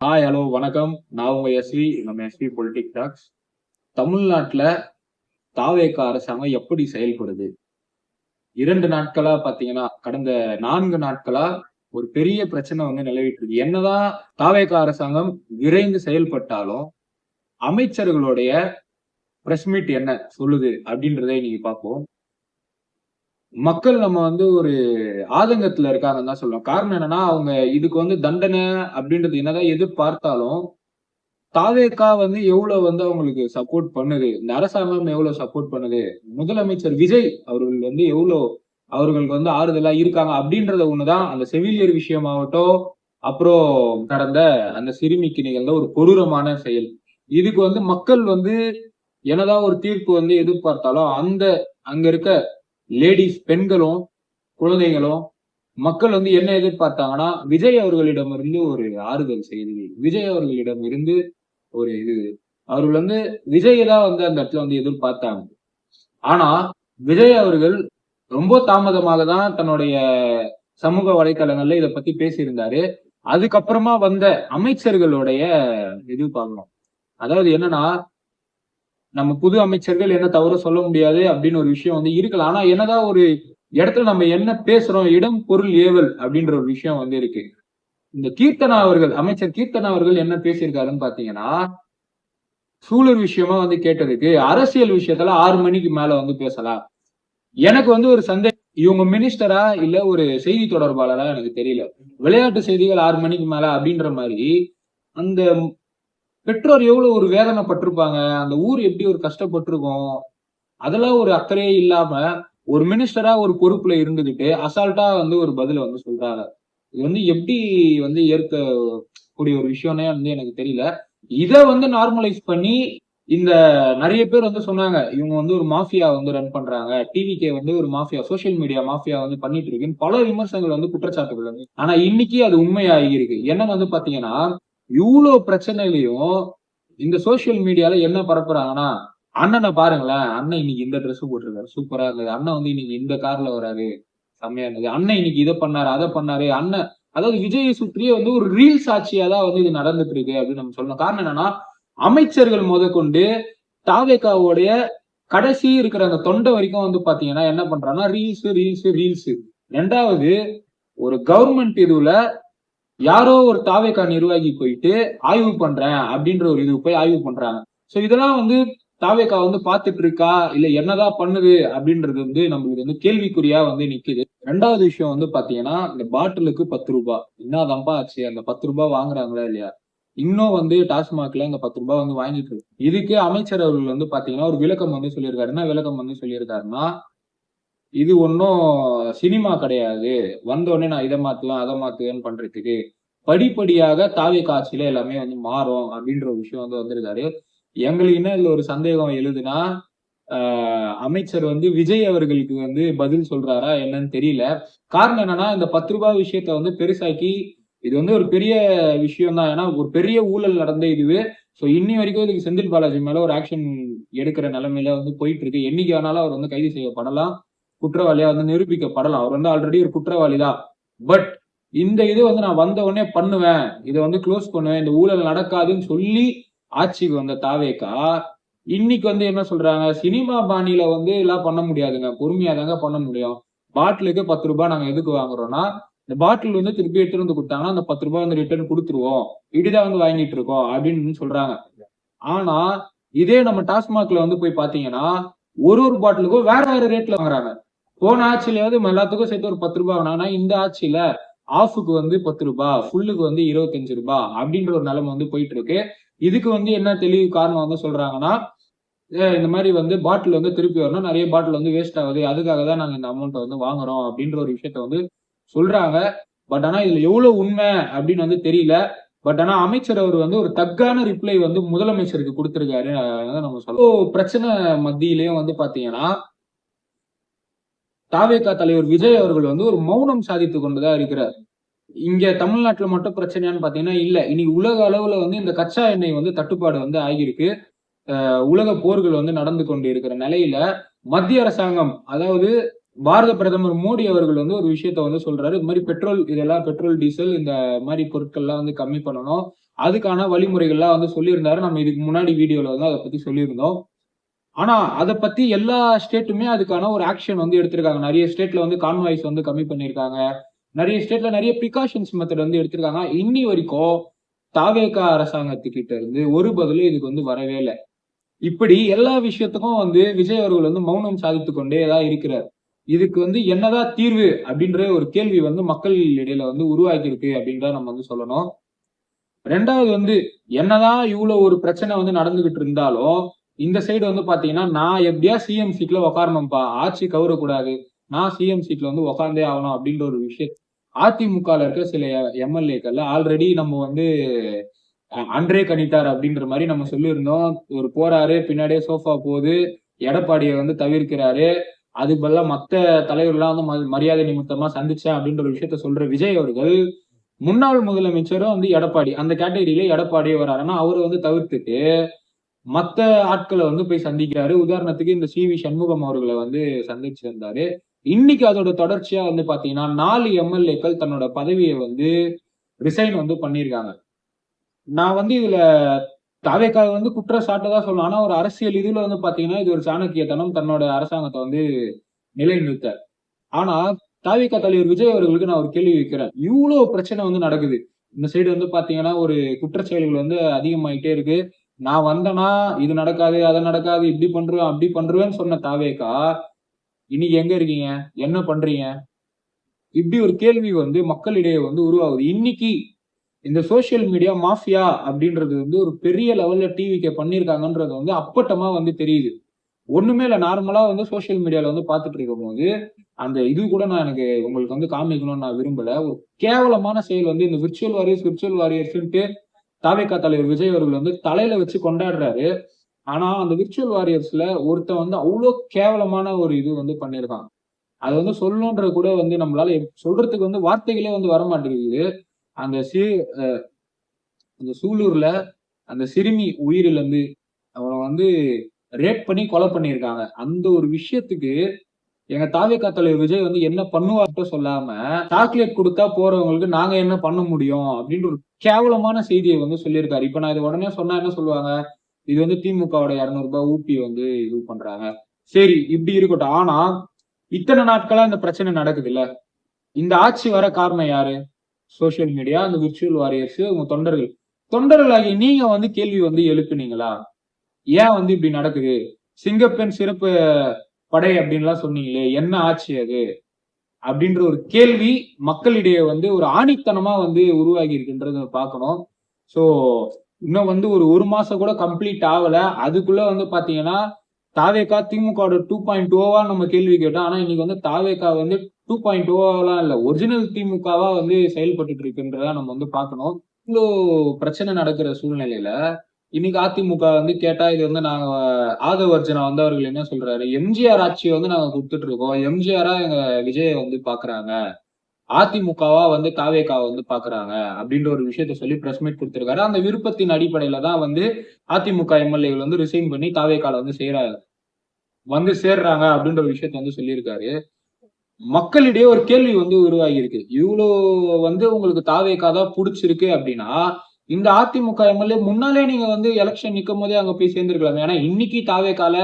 Hi, hello, வணக்கம். நான் உங்க எஸ்வி. நம்ம எஸ்வி பொலிட்டிக் டாக்ஸ். தமிழ்நாட்டுல தாவேக அரசாங்கம் எப்படி செயல்படுது? 2 நாட்களா பாத்தீங்கன்னா, கடந்த 4 நாட்களா ஒரு பெரிய பிரச்சனை வந்து நிலவிட்டு இருக்கு. என்னதான் தாவேக அரசாங்கம் விரைந்து செயல்பட்டாலும், அமைச்சர்களுடைய பிரஸ் மீட் என்ன சொல்லுது அப்படின்றதை இன்னைக்கு பார்ப்போம். மக்கள் நம்ம வந்து ஒரு ஆதங்கத்துல இருக்காங்கன்னு தான் சொல்லுவோம். காரணம் என்னன்னா, அவங்க இதுக்கு வந்து தண்டனை அப்படின்றது என்னதான் எதிர்பார்த்தாலும் தாவேகா வந்து எவ்வளவு வந்து அவங்களுக்கு சப்போர்ட் பண்ணுது, இந்த அரசாங்கம் எவ்வளவு சப்போர்ட் பண்ணுது, முதலமைச்சர் விஜய் அவர்கள் வந்து எவ்வளவு அவர்களுக்கு வந்து ஆறுதலா இருக்காங்க அப்படின்றத ஒண்ணுதான் அந்த செவிலியர் விஷயமாகட்டும், அப்புறம் நடந்த அந்த சிறுமிக்கு நிகழ்ந்த ஒரு கொடூரமான செயல். இதுக்கு வந்து மக்கள் வந்து என்னதான் ஒரு தீர்ப்பு வந்து எதிர்பார்த்தாலும் அங்க இருக்க லேடிஸ் பெண்களும் குழந்தைகளும் மக்கள் வந்து என்ன எதிர்பார்த்தாங்கன்னா விஜய் அவர்களிடமிருந்து ஒரு ஆறுதல் செய்தி, விஜய் அவர்களிடம் இருந்து ஒரு இது அவர்கள் வந்து விஜயை தான் வந்து அந்த இடத்துல வந்து எதிர்பார்த்தாங்க. ஆனா விஜய் அவர்கள் ரொம்ப தாமதமாக தான் தன்னுடைய சமூக வலைத்தளங்கள்ல இதை பத்தி பேசியிருந்தாரு. அதுக்கப்புறமா வந்த அமைச்சர்களுடைய இது பார்க்கணும். அதாவது என்னன்னா, நம்ம புது அமைச்சர்கள் என்ன தவறு சொல்ல முடியாது அப்படின்னு ஒரு விஷயம் வந்து இருக்கலாம். ஆனா என்னதான் ஒரு இடத்துல நம்ம என்ன பேசுறோம், இடம் பொருள் ஏவல் அப்படின்ற ஒரு விஷயம் வந்து இருக்கு. இந்த கீர்த்தனா அவர்கள், அமைச்சர் கீர்த்தனா அவர்கள் என்ன பேசியிருக்காருன்னு பாத்தீங்கன்னா, சூலூர் விஷயமா வந்து கேட்டதுக்கு அரசியல் விஷயத்துல 6 மணிக்கு மேல வந்து பேசலாம். எனக்கு வந்து ஒரு சந்தேகம், இவங்க மினிஸ்டரா இல்ல ஒரு செய்தி தொடர்பாளரா எனக்கு தெரியல. விளையாட்டு செய்திகள் 6 மணிக்கு மேல அப்படின்ற மாதிரி அந்த பெற்றோர் எவ்வளவு ஒரு வேதனைப்பட்டிருப்பாங்க, அந்த ஊர் எப்படி ஒரு கஷ்டப்பட்டிருக்கும், அதெல்லாம் ஒரு அக்கறையே இல்லாம ஒரு மினிஸ்டரா ஒரு பொறுப்புல இருந்துகிட்டு அசால்ட்டா வந்து ஒரு பதில வந்து சொல்றாங்க. இது வந்து எப்படி வந்து ஏற்கக்கூடிய ஒரு விஷயம்னே வந்து எனக்கு தெரியல. இத வந்து நார்மலைஸ் பண்ணி இந்த நிறைய பேர் வந்து சொன்னாங்க, இவங்க வந்து ஒரு மாஃபியா வந்து ரன் பண்றாங்க, டிவிகே வந்து ஒரு மாஃபியா, சோசியல் மீடியா மாஃபியா வந்து பண்ணிட்டு இருக்குன்னு பல விமர்சனங்கள் வந்து குற்றச்சாட்டுகள் வந்து. ஆனா இன்னைக்கு அது உண்மையாகி இருக்கு. என்னன்னு வந்து பாத்தீங்கன்னா, இவ்வளவு பிரச்சனையிலையும் இந்த சோசியல் மீடியால என்ன பரப்புறாங்கன்னா, அண்ணனை பாருங்களேன், அண்ணன் இன்னைக்கு இந்த ட்ரெஸ் போட்டிருக்காரு, சூப்பரா இருந்தது, அண்ணன் வந்து இன்னைக்கு இந்த கார்ல வராரு, செம்மையா இருந்தது, அண்ணன் இன்னைக்கு இதை பண்ணாரு அதை பண்ணாரு, அண்ணன் அதாவது விஜயை சுற்றியே வந்து ஒரு ரீல்ஸ் ஆட்சியா தான் வந்து இது நடந்துட்டு இருக்கு அப்படின்னு நம்ம சொல்லணும். காரணம் என்னன்னா, அமைச்சர்கள் முதற்கொண்டு தாவேகாவுடைய கடைசி இருக்கிற அந்த தொண்டை வரைக்கும் வந்து பாத்தீங்கன்னா என்ன பண்றாங்கன்னா ரீல்ஸ் ரீல்ஸ் ரீல்ஸ். ரெண்டாவது, ஒரு கவர்மெண்ட் இதுல யாரோ ஒரு தாவேகா நிர்வாகி போயிட்டு ஆய்வு பண்றேன் அப்படின்ற ஒரு இது போய் ஆய்வு பண்றாங்க. சோ இதெல்லாம் வந்து தாவேகா வந்து பாத்துட்டு இருக்கா இல்ல என்னதான் பண்ணுது அப்படின்றது வந்து நம்மளுக்கு வந்து கேள்விக்குறியா வந்து நிக்குது. ரெண்டாவது விஷயம் வந்து பாத்தீங்கன்னா, இந்த பாட்டிலுக்கு 10 ரூபாய் என்னதான்ப்பா ஆச்சு, அந்த 10 ரூபாய் வாங்குறாங்களா இல்லையா, இன்னும் வந்து டாஸ்மாக்ல இந்த 10 ரூபாய் வந்து வாங்கிட்டு இருக்கு. இதுக்கு அமைச்சர் அவர்கள் வந்து பாத்தீங்கன்னா ஒரு விளக்கம் வந்து சொல்லியிருக்காரு. என்ன விளக்கம் வந்து சொல்லியிருக்காருன்னா, இது ஒன்னும் சினிமா கிடையாது, வந்த உடனே நான் இதை மாத்துவேன் அதை மாத்துவேன்னு பண்றதுக்கு படிப்படியாக தாவே காட்சியில எல்லாமே வந்து மாறும் அப்படின்ற ஒரு விஷயம் வந்து வந்திருக்காரு. எங்களுக்கு என்ன இதுல ஒரு சந்தேகம் எழுதுனா, அமைச்சர் வந்து விஜய் அவர்களுக்கு வந்து பதில் சொல்றாரா என்னன்னு தெரியல. காரணம் என்னன்னா, இந்த 10 ரூபாய் விஷயத்த வந்து பெருசாக்கி இது வந்து ஒரு பெரிய விஷயம் தான். ஏன்னா ஒரு பெரிய ஊழல் நடந்த இதுவே. சோ இன்னி வரைக்கும் இதுக்கு செந்தில் பாலாஜி மேல ஒரு ஆக்ஷன் எடுக்கிற நிலைமையில வந்து போயிட்டு இருக்கு. என்னைக்கு வேணாலும் அவர் வந்து கைது செய்யப்படலாம், குற்றவாளியா வந்து நிரூபிக்கப்படலாம். அவர் வந்து ஆல்ரெடி ஒரு குற்றவாளி தான். பட் இந்த இது வந்து நான் வந்த உடனே பண்ணுவேன், இதை வந்து க்ளோஸ் பண்ணுவேன், இந்த ஊழல் நடக்காதுன்னு சொல்லி ஆட்சிக்கு வந்த தாவேகா இன்னைக்கு வந்து என்ன சொல்றாங்க, சினிமா பாணியில வந்து எல்லாம் பண்ண முடியாதுங்க, பொறுமையா தாங்க பண்ண முடியும், பாட்டிலுக்கு 10 ரூபாய் நாங்க எதுக்கு வாங்குறோம்னா, இந்த பாட்டில் வந்து திருப்பி எடுத்துட்டு வந்து கொடுத்தாங்கன்னா அந்த 10 ரூபாய் வந்து ரிட்டர்ன் கொடுத்துருவோம், இப்படிதான் வந்து வாங்கிட்டு இருக்கோம் அப்படின்னு சொல்றாங்க. ஆனா இதே நம்ம டாஸ்மாக்ல வந்து போய் பாத்தீங்கன்னா ஒரு ஒரு பாட்டிலுக்கும் வேற வேற ரேட்ல வாங்குறாங்க. போன ஆட்சியில எல்லாத்துக்கும் சேர்த்து ஒரு 10 ரூபாய் வாங்கினா, இந்த ஆட்சியில ஆஃபுக்கு வந்து 10 ரூபாய், ஃபுல்லுக்கு வந்து 25 ரூபாய் அப்படின்ற ஒரு நிலைமை வந்து போயிட்டு இருக்கு. இதுக்கு வந்து என்ன தெளிவு காரணம் வந்து சொல்றாங்கன்னா, இந்த மாதிரி வந்து பாட்டில் வந்து திருப்பி வரணும், நிறைய பாட்டில் வந்து வேஸ்ட் ஆகுது, அதுக்காக தான் நாங்க இந்த அமௌண்ட்டை வந்து வாங்குறோம் அப்படின்ற ஒரு விஷயத்த வந்து சொல்றாங்க. பட் ஆனா இதுல எவ்வளவு உண்மை அப்படின்னு வந்து தெரியல. பட் ஆனா அமைச்சர் அவர் வந்து ஒரு தக்கான ரிப்ளை வந்து முதலமைச்சருக்கு கொடுத்திருக்காரு நம்ம சொல்லலாம். பிரச்சனை மத்தியிலயும் வந்து பாத்தீங்கன்னா, தாவேகா தலைவர் விஜய் அவர்கள் வந்து ஒரு மௌனம் சாதித்து கொண்டுதான் இருக்கிறார். இங்க தமிழ்நாட்டுல மட்டும் பிரச்சனையான்னு பாத்தீங்கன்னா இல்ல. இன்னைக்கு உலக அளவுல வந்து இந்த கச்சா எண்ணெய் வந்து தட்டுப்பாடு வந்து ஆகியிருக்கு. உலக போர்கள் வந்து நடந்து கொண்டு இருக்கிற நிலையில மத்திய அரசாங்கம், அதாவது பாரத பிரதமர் மோடி அவர்கள் வந்து ஒரு விஷயத்த வந்து சொல்றாரு. இது மாதிரி பெட்ரோல் டீசல் இந்த மாதிரி பொருட்கள்லாம் வந்து கம்மி பண்ணணும், அதுக்கான வழிமுறைகள்லாம் வந்து சொல்லியிருந்தாரு. நம்ம இதுக்கு முன்னாடி வீடியோல வந்து அதை பத்தி சொல்லியிருந்தோம். ஆனா அதை பத்தி எல்லா ஸ்டேட்டுமே அதுக்கான ஒரு ஆக்ஷன் வந்து எடுத்திருக்காங்க. நிறைய ஸ்டேட்ல வந்து கான்வாய்ஸ் வந்து கம்மி பண்ணிருக்காங்க. நிறைய ஸ்டேட்ல நிறைய ப்ரிகாஷன்ஸ் மெத்தட் வந்து எடுத்திருக்காங்க. இன்னி வரைக்கும் தாவேகா அரசாங்கத்துக்கிட்ட இருந்து ஒரு பதிலும் இதுக்கு வந்து வரவே இல்லை. இப்படி எல்லா விஷயத்துக்கும் வந்து விஜய் அவர்கள் வந்து மௌனம் சாதித்து கொண்டே தான் இருக்கிறார். இதுக்கு வந்து என்னதான் தீர்வு அப்படின்ற ஒரு கேள்வி வந்து மக்கள் இடையில வந்து உருவாக்கி இருக்கு அப்படின்றத நம்ம வந்து சொல்லணும். ரெண்டாவது வந்து என்னதான் இவ்வளவு ஒரு பிரச்சனை வந்து நடந்துகிட்டு இருந்தாலும் இந்த சைடு வந்து பாத்தீங்கன்னா நான் எப்படியா சிஎம் சீட்ல உட்காரணும்ப்பா, ஆட்சி கவரக்கூடாது, நான் சிஎம் சீட்ல வந்து உட்கார்ந்தே ஆகணும் அப்படின்ற ஒரு விஷயம் அதிமுகல இருக்க சில எம்எல்ஏக்கள் ஆல்ரெடி நம்ம வந்து அன்றே கணித்தார் அப்படின்ற மாதிரி நம்ம சொல்லியிருந்தோம். ஒரு போறாரு, பின்னாடியே சோஃபா போகுது, எடப்பாடியை வந்து தவிர்க்கிறாரு, அதுக்கு பதிலா மத்த தலைவர்கள்லாம் வந்து மரியாதை நிமித்தமா சந்திச்சேன் அப்படின்ற ஒரு விஷயத்த சொல்ற விஜய் அவர்கள் முன்னாள் முதலமைச்சரும் வந்து எடப்பாடி அந்த கேட்டகரியில எடப்பாடியே வராருன்னா அவரை வந்து தவிர்த்துட்டு மத்த ஆட்களை வந்து போய் சந்திக்கிறாரு. உதாரணத்துக்கு இந்த சி வி சண்முகம் அவர்களை வந்து சந்திச்சிருந்தாரு. இன்னைக்கு அதோட தொடர்ச்சியா வந்து பாத்தீங்கன்னா 4 எம்எல்ஏக்கள் தன்னோட பதவியை வந்து ரிசைன் வந்து பண்ணியிருக்காங்க. நான் வந்து இதுல தாவேக்காவை வந்து குற்றச்சாட்டதான் சொல்லணும். ஆனா ஒரு அரசியல் இதுல வந்து பாத்தீங்கன்னா இது ஒரு சாணக்கியத்தனம் தன்னோட அரசாங்கத்தை வந்து நிலைநிறுத்த. ஆனா தாவேகா தலைவர் விஜய் அவர்களுக்கு நான் ஒரு கேள்வி வைக்கிறேன். இவ்வளவு பிரச்சனை வந்து நடக்குது. இந்த சைடு வந்து பாத்தீங்கன்னா ஒரு குற்றச்செயல்கள் வந்து அதிகமாயிட்டே இருக்கு. நான் வந்தேன்னா இது நடக்காது, அது நடக்காது, இப்படி பண்றேன், அப்படி பண்றேன்னு சொன்ன தாவேகா இன்னைக்கு எங்க இருக்கீங்க? என்ன பண்றீங்க? இப்படி ஒரு கேள்வி வந்து மக்களிடையே வந்து உருவாகுது. இன்னைக்கு இந்த சோசியல் மீடியா மாஃபியா அப்படின்றது வந்து ஒரு பெரிய லெவல்ல டிவிக்கு பண்ணிருக்காங்கன்றது வந்து அப்பட்டமா வந்து தெரியுது. ஒண்ணுமே இல்ல, நார்மலா வந்து சோசியல் மீடியால வந்து பாத்துட்டு இருக்கும் போது அந்த இது கூட நான் எனக்கு உங்களுக்கு வந்து காமிக்கணும்னு நான் விரும்பல. ஒரு கேவலமான செயல் வந்து இந்த விர்ச்சுவல் வாரியர்ஸ்ன்ட்டு தாவேகா தலைவர் விஜய் அவர்கள் வந்து தலையில வச்சு கொண்டாடுறாரு. ஆனா அந்த விர்ச்சுவல் வாரியர்ஸ்ல ஒருத்தன் வந்து அவ்வளவு கேவலமான ஒரு இது வந்து பண்ணிருக்கான். அது வந்து சொல்லணுன்றது கூட வந்து நம்மளால சொல்றதுக்கு வந்து வார்த்தைகளே வந்து வர மாட்டேங்குது. அந்த சி அந்த சூலூர்ல அந்த சிறுமி உயிரிழந்து அவனை வந்து ரேப் பண்ணி கொலை பண்ணியிருக்காங்க. அந்த ஒரு விஷயத்துக்கு எங்க தாவேகா தலைவர் விஜய் வந்து என்ன பண்ணுவார்ட்ட சொல்லாம சாக்லேட் கொடுத்தா போறவங்களுக்கு நாங்க என்ன பண்ண முடியும் அப்படின்ற ஒரு கேவலமான செய்தியை வந்து சொல்லியிருக்காரு. இப்ப நான் இது உடனே சொன்னா என்ன சொல்லுவாங்க, இது வந்து திமுகவோட 200 ரூபாய் ஊப்பி வந்து இது பண்றாங்க. சரி இப்படி இருக்கட்டும். ஆனா இத்தனை நாட்களா இந்த பிரச்சனை நடக்குது இல்ல, இந்த ஆட்சி வர காரணம் யாரு? சோசியல் மீடியா, அந்த விர்ச்சுவல் வாரியர்ஸ், உங்க தொண்டர்களாகிய நீங்க வந்து கேள்வி வந்து எழுப்புனீங்களா? ஏன் வந்து இப்படி நடக்குது? சிங்கப்பெண் சிறப்பு படை அப்படின்லாம் சொன்னீங்களே, என்ன ஆட்சி அது? அப்படின்ற ஒரு கேள்வி மக்களிடையே வந்து ஒரு ஆணித்தனமா வந்து உருவாகி இருக்குன்றத பார்க்கணும். சோ இன்னும் வந்து ஒரு மாசம் கூட கம்ப்ளீட் ஆகல. அதுக்குள்ள வந்து பாத்தீங்கன்னா தாவேகா திமுகவோட 2.0வா நம்ம கேள்வி கேட்டோம். ஆனா இன்னைக்கு வந்து தாவேகா வந்து 2.0வெல்லாம் இல்ல, ஒரிஜினல் திமுகவா வந்து செயல்பட்டு இருக்குன்றத நம்ம வந்து பார்க்கணும். இவ்வளோ பிரச்சனை நடக்கிற சூழ்நிலையில இன்னைக்கு அதிமுக வந்து கேட்டா இது வந்து நாங்க ஆதவ அர்ஜுனா வந்து அவர்கள் என்ன சொல்றாரு, எம்ஜிஆர் ஆட்சியை வந்து நாங்க கொடுத்துட்டு இருக்கோம், எம்ஜிஆரா எங்க விஜய வந்து பாக்குறாங்க, அதிமுகவா வந்து தாவேகாவை வந்து பாக்குறாங்க அப்படின்ற ஒரு விஷயத்த சொல்லி பிரஸ் மீட் கொடுத்திருக்காரு. அந்த விருப்பத்தின் அடிப்படையில தான் வந்து அதிமுக எம்எல்ஏகள் வந்து ரிசைன் பண்ணி தாவேகால வந்து சேர்றாங்க அப்படின்ற ஒரு விஷயத்த வந்து சொல்லியிருக்காரு. மக்களிடையே ஒரு கேள்வி வந்து உருவாகி இருக்கு. இவ்வளோ வந்து உங்களுக்கு தாவேகா தான் புடிச்சிருக்கு அப்படின்னா இந்த அதிமுக எம்எல்ஏ முன்னாலே நீங்க வந்து எலெக்ஷன் நிக்கும் போதே அங்க போய் சேர்ந்திருக்கலாம். ஏன்னா இன்னைக்கு தாவேகால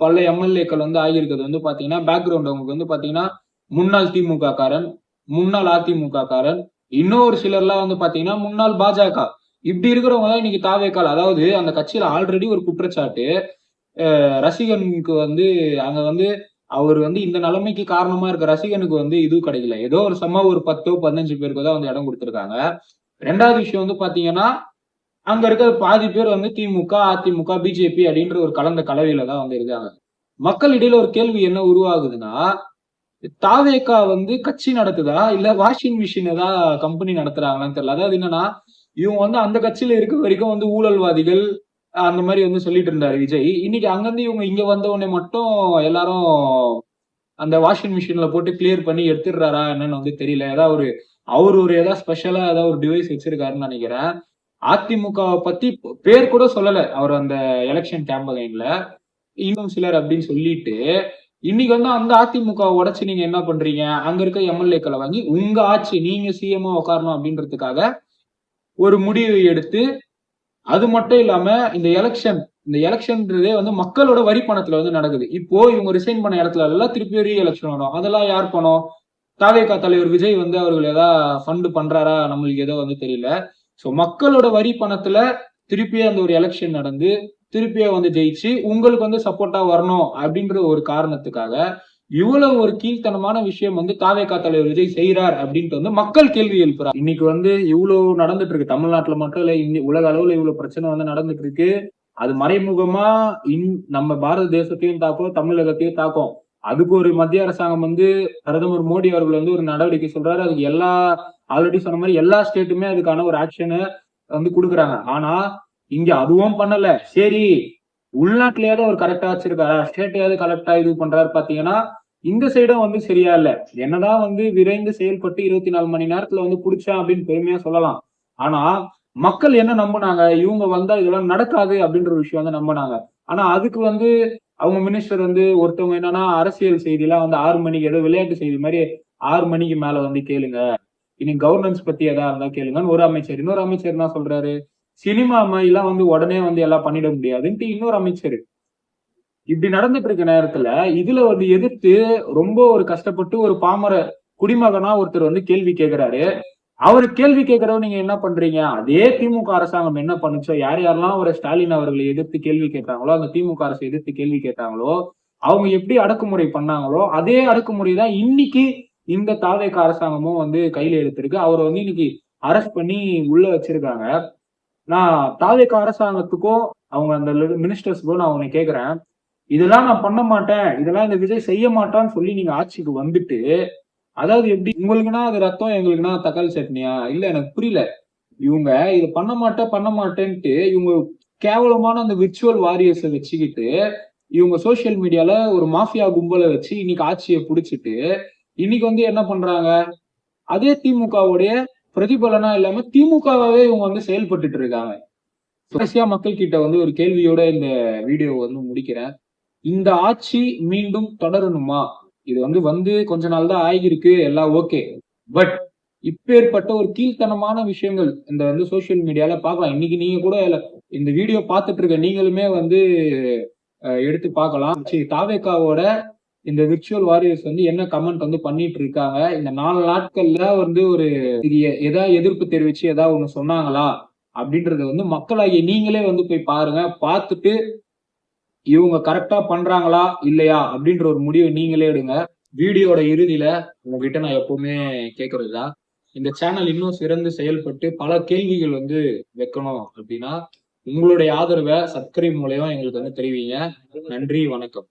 பல எம்எல்ஏக்கள் வந்து ஆகியிருக்கிறது வந்து பாத்தீங்கன்னா பேக்ரவுண்ட் அவங்களுக்கு வந்து பாத்தீங்கன்னா முன்னாள் திமுக காரன், முன்னாள் அதிமுக காரன், இன்னொரு சிலர்லாம் வந்து பாத்தீங்கன்னா முன்னாள் பாஜக. இப்படி இருக்கிறவங்க தான் இன்னைக்கு தாவேகால, அதாவது அந்த கட்சியில ஆல்ரெடி ஒரு குற்றச்சாட்டு, ரசிகனுக்கு வந்து அங்க வந்து அவர் வந்து இந்த நிலைமைக்கு காரணமா இருக்க ரசிகனுக்கு வந்து இது கிடைக்கல. ஏதோ ஒரு ஒரு 10 15 பேருக்கு தான் வந்து இடம் கொடுத்திருக்காங்க. ரெண்டாவது விஷயம் வந்து பாத்தீங்கன்னா அங்க இருக்க பாதி பேர் வந்து திமுக, அதிமுக, பிஜேபி அப்படின்ற ஒரு கலந்த கலவையில தான் வந்து இருக்காங்க. மக்கள் இடையில ஒரு கேள்வி என்ன உருவாகுதுன்னா, தாவேகா வந்து கட்சி நடத்துதா இல்ல வாஷிங் மிஷின் ஏதாவது கம்பெனி நடத்துறாங்களான்னு தெரியல. அதாவது என்னன்னா இவங்க வந்து அந்த கட்சியில இருக்க வரைக்கும் வந்து ஊழல்வாதிகள் அந்த மாதிரி வந்து சொல்லிட்டு இருந்தாரு விஜய். இன்னைக்கு அங்கிருந்து இவங்க இங்க வந்த உடனே மட்டும் எல்லாரும் அந்த வாஷிங் மிஷின்ல போட்டு கிளியர் பண்ணி எடுத்துடுறாரா என்னன்னு வந்து தெரியல. ஏதாவது ஒரு ஏதாவது ஸ்பெஷலா ஏதாவது ஒரு டிவைஸ் வச்சிருக்காருன்னு நினைக்கிறேன். அதிமுகவை பத்தி பேர் கூட சொல்லல அவர் அந்த எலெக்ஷன் கேம்பெயின்ல. இன்னும் சிலர் அப்படின்னு சொல்லிட்டு இன்னைக்கு வந்து அந்த அதிமுக உடைச்சு நீங்க என்ன பண்றீங்க? அங்க இருக்க எம்எல்ஏக்களை வாங்கி உங்க ஆட்சி நீங்க சிஎம்மா உட்காரணும் அப்படின்றதுக்காக ஒரு முடிவு எடுத்து, அது மட்டும் இல்லாம இந்த எலெக்ஷன்றதே வந்து மக்களோட வரி பணத்துல வந்து நடக்குது. இப்போ இவங்க ரிசைன் பண்ண இடத்துல எல்லாம் திருப்பி ரீ எலெக்ஷன் வரும். அதெல்லாம் யார் பணம்? தாவேகா தலைவர் விஜய் வந்து அவர்கள் ஏதாவது ஃபண்ட் பண்றாரா? நம்மளுக்கு ஏதோ வந்து தெரியல. சோ மக்களோட வரி பணத்துல திருப்பி அந்த ஒரு எலெக்ஷன் நடந்து திருப்பியே வந்து ஜெயிச்சு உங்களுக்கு வந்து சப்போர்ட்டா வரணும் அப்படின்ற ஒரு காரணத்துக்காக இவ்வளவு ஒரு கீழ்த்தனமான விஷயம் வந்து தாவேகா தலைவர் விஜய் செய்யறார் அப்படின்ட்டு வந்து மக்கள் கேள்வி எழுப்புறாங்க. இன்னைக்கு வந்து இவ்வளவு நடந்துட்டு இருக்கு தமிழ்நாட்டுல மட்டும் இல்ல, உலக அளவுல இவ்வளவு பிரச்சனை வந்து நடந்துட்டு இருக்கு. அது மறைமுகமா நம்ம பாரத தேசத்தையும் தாக்கும், தமிழகத்தையும் தாக்கும். அதுக்கு ஒரு மத்திய அரசாங்கம் வந்து பிரதமர் மோடி அவர்கள் வந்து ஒரு நடவடிக்கை சொல்றாரு. அதுக்கு ஆல்ரெடி சொன்ன மாதிரி எல்லா ஸ்டேட்டுமே அதுக்கான ஒரு ஆக்ஷனை வந்து கொடுக்குறாங்க. ஆனா இங்க அதுவும் பண்ணல. சரி, உள்நாட்டிலேயாவது அவர் கரெக்டா வச்சிருக்காரா, ஸ்டேட்டையாவது கரெக்டா இது பண்றாரு பாத்தீங்கன்னா இந்த சைடும் வந்து சரியா இல்ல. என்னதான் வந்து விரைந்து செயல்பட்டு 24 மணி நேரத்துல வந்து புடிச்சேன் அப்படின்னு பெருமையா சொல்லலாம். ஆனா மக்கள் என்ன நம்பினாங்க? இவங்க வந்தா இதெல்லாம் நடக்காது அப்படின்ற ஒரு விஷயம் வந்து நம்பினாங்க. ஆனா அதுக்கு வந்து அவங்க மினிஸ்டர் வந்து ஒருத்தவங்க என்னன்னா அரசியல் செய்தி எல்லாம் வந்து 6 மணிக்கு ஏதோ விளையாட்டு செய்தி மாதிரி 6 மணிக்கு மேல வந்து கேளுங்க, இனி கவர்னன்ஸ் பத்தி எதா இருந்தா கேளுங்கன்னு ஒரு அமைச்சர். இன்னொரு அமைச்சர் என்ன சொல்றாரு? சினிமா மாதிரிலாம் வந்து உடனே வந்து எல்லாம் பண்ணிட முடியாதுன்ட்டு இன்னொரு அமைச்சர். இப்படி நடந்துட்டு இருக்க நேரத்துல இதுல வந்து எதிர்த்து ரொம்ப ஒரு கஷ்டப்பட்டு ஒரு பாமர குடிமகனா ஒருத்தர் வந்து கேள்வி கேட்கிறாரு. அவரு கேள்வி கேட்கிறவங்க நீங்க என்ன பண்றீங்க? அதே திமுக அரசாங்கம் என்ன பண்ணுச்சோ, யார் யாரெல்லாம் ஒரு ஸ்டாலின் அவர்களை எதிர்த்து கேள்வி கேட்டாங்களோ, அந்த திமுக அரசு எதிர்த்து கேள்வி கேட்டாங்களோ, அவங்க எப்படி அடக்குமுறை பண்ணாங்களோ அதே அடக்குமுறை தான் இன்னைக்கு இந்த தாவேக அரசாங்கமும் வந்து கையில எடுத்திருக்கு. அவரை வந்து இன்னைக்கு அரெஸ்ட் பண்ணி உள்ள வச்சிருக்காங்க. நான் தாவேக அரசாங்கத்துக்கும் அவங்க அந்த மினிஸ்டர்ஸ்க்கும் நான் உன்னை கேக்குறேன், இதெல்லாம் நான் பண்ண மாட்டேன், இதெல்லாம் இந்த விஜய் செய்ய மாட்டான்னு சொல்லி நீங்க ஆட்சிக்கு வந்துட்டு, அதாவது எப்படி உங்களுக்குன்னா அது ரத்தம், எங்களுக்குன்னா தக்காளி சட்னியா? இல்ல எனக்கு புரியல. இவங்க இத பண்ண மாட்டேன்ட்டு இவங்க கேவலமான அந்த விர்ச்சுவல் வாரியர்ஸை வச்சுக்கிட்டு இவங்க சோசியல் மீடியால ஒரு மாஃபியா கும்பலை வச்சு இன்னைக்கு ஆட்சியை புடிச்சிட்டு இன்னைக்கு வந்து என்ன பண்றாங்க? அதே திமுகவுடைய பிரதிபலனா இல்லாம திமுகவே இவங்க வந்து செயல்பட்டுட்டு இருக்காங்க. கடைசியா மக்கள் கிட்ட வந்து ஒரு கேள்வியோட இந்த வீடியோ வந்து முடிக்கிறேன். இந்த ஆட்சி மீண்டும் தொடரணுமா? இது வந்து கொஞ்ச நாள் தான் ஆகியிருக்கு, எல்லாம் ஓகே. பட் இப்பேற்பட்ட ஒரு கீழ்த்தனமான விஷயங்கள் இந்த வந்து சோசியல் மீடியால பார்க்கலாம். இன்னைக்கு நீங்க கூட இந்த வீடியோ பார்த்துட்டு இருக்க நீங்களுமே வந்து எடுத்து பார்க்கலாம். தாவேகாவோட இந்த விர்ச்சுவல் வாரியர்ஸ் வந்து என்ன கமெண்ட் வந்து பண்ணிட்டு இருக்காங்க. இந்த 4 நாட்கள்ல வந்து ஒரு ஏதாவது எதிர்ப்பு தெரிவிச்சு ஏதாவது ஒண்ணு சொன்னாங்களா அப்படின்றத வந்து மக்களாகிய நீங்களே வந்து போய் பாருங்க. பார்த்துட்டு இவங்க கரெக்டா பண்றாங்களா இல்லையா அப்படின்ற ஒரு முடிவை நீங்களே எடுங்க. வீடியோட இறுதியில உங்ககிட்ட நான் எப்பவுமே கேட்கறதுதான், இந்த சேனல் இன்னும் சிறந்து செயல்பட்டு பல கேள்விகள் வந்து வைக்கணும் அப்படின்னா உங்களுடைய ஆதரவை சப்ஸ்கிரைப் மூலமா எங்களுக்கு வந்து தெரிவிங்க. நன்றி, வணக்கம்.